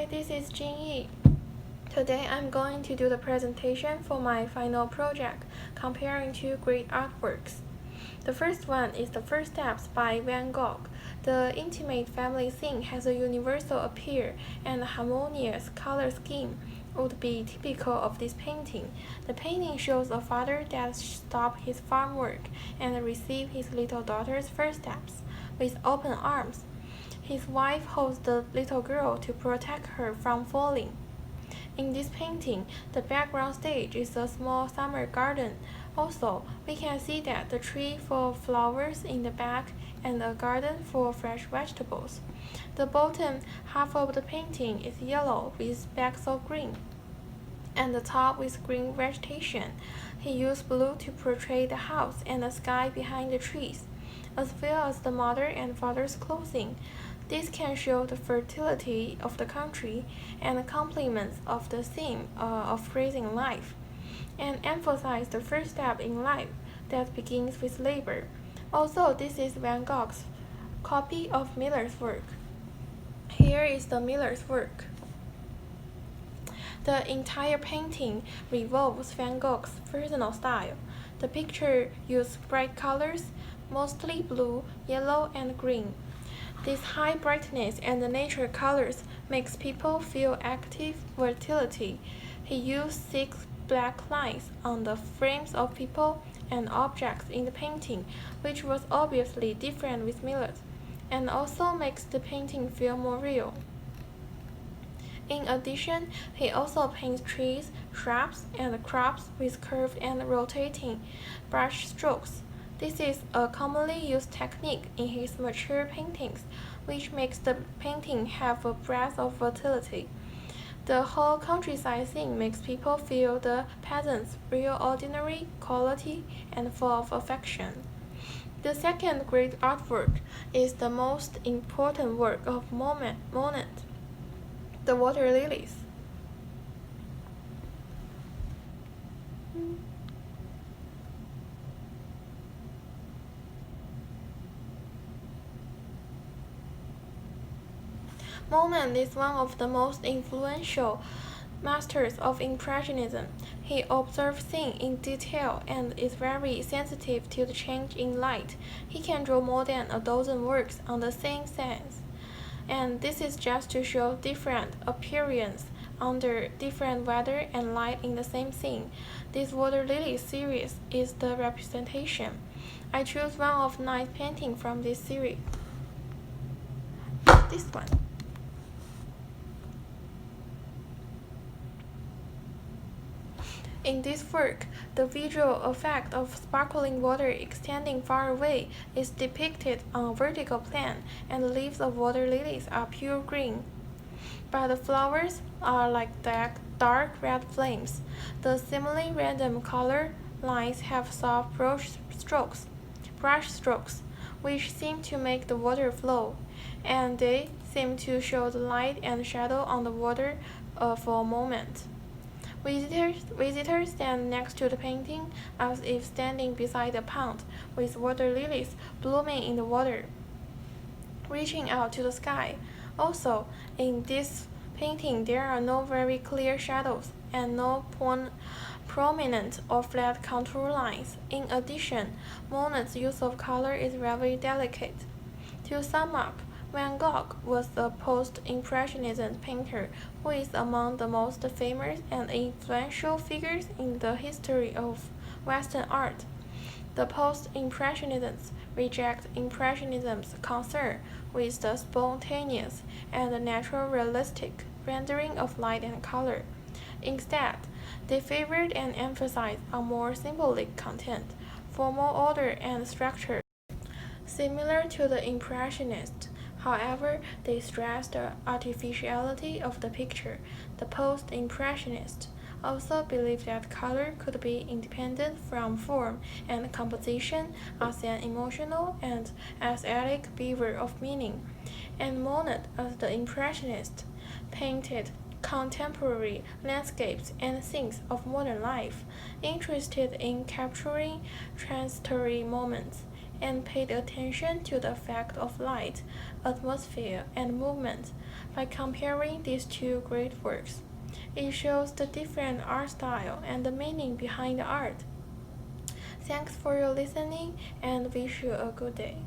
Hi, this is Jingyi. Today I'm going to do the presentation for my final project, comparing two great artworks. The first one is The First Steps by Van Gogh. The intimate family scene has a universal appeal, and a harmonious color scheme would be typical of this painting. The painting shows a father that stopped his farm work and received his little daughter's first steps with open arms. His wife holds the little girl to protect her from falling. In this painting, the background stage is a small summer garden. Also, we can see that the tree for flowers in the back and a garden for fresh vegetables. The bottom half of the painting is yellow with specks of green, and the top with green vegetation. He used blue to portray the house and the sky behind the trees, as well as the mother and father's clothing. This can show the fertility of the country and complements of the theme of raising life, and emphasize the first step in life that begins with labor. Also, this is Van Gogh's copy of Miller's work. Here is the Miller's work. The entire painting revolves Van Gogh's personal style. The picture uses bright colors, mostly blue, yellow, and green. This high brightness and the nature colors makes people feel active vitality. He used 6 black lines on the frames of people and objects in the painting, which was obviously different with Miller's, and also makes the painting feel more real. In addition, he also paints trees, shrubs, and crops with curved and rotating brush strokes. This is a commonly used technique in his mature paintings, which makes the painting have a breadth of versatility. The whole countryside scene makes people feel the peasants' real ordinary, quality, and full of affection. The second great artwork is the most important work of Monet, The Water Lilies. Monet is one of the most influential masters of Impressionism. He observes things in detail and is very sensitive to the change in light. He can draw more than a dozen works on the same sense, and this is just to show different appearance under different weather and light in the same scene. This Water Lily series is the representation. I choose one of 9 paintings from this series. This one. In this work, the visual effect of sparkling water extending far away is depicted on a vertical plane, and the leaves of water lilies are pure green, but the flowers are like dark red flames. The seemingly random color lines have soft brush strokes, which seem to make the water flow, and they seem to show the light and shadow on the water for a moment. Visitors stand next to the painting as if standing beside a pond with water lilies blooming in the water, reaching out to the sky. Also, in this painting there are no very clear shadows and no prominent or flat contour lines. In addition, Monet's use of color is very delicate. To sum up, Van Gogh was a post-impressionism painter who is among the most famous and influential figures in the history of Western art. The post-impressionists reject Impressionism's concern with the spontaneous and natural realistic rendering of light and color. Instead, they favored and emphasized a more symbolic content, formal order and structure. Similar to the Impressionists, however, they stress the artificiality of the picture. The post-impressionists also believed that color could be independent from form and composition as an emotional and aesthetic bearer of meaning, and Monet, as the impressionist, painted contemporary landscapes and scenes of modern life, interested in capturing transitory moments, and paid attention to the effect of light, atmosphere, and movement. by comparing these two great works. It shows the different art style and the meaning behind the art. Thanks for your listening and wish you a good day.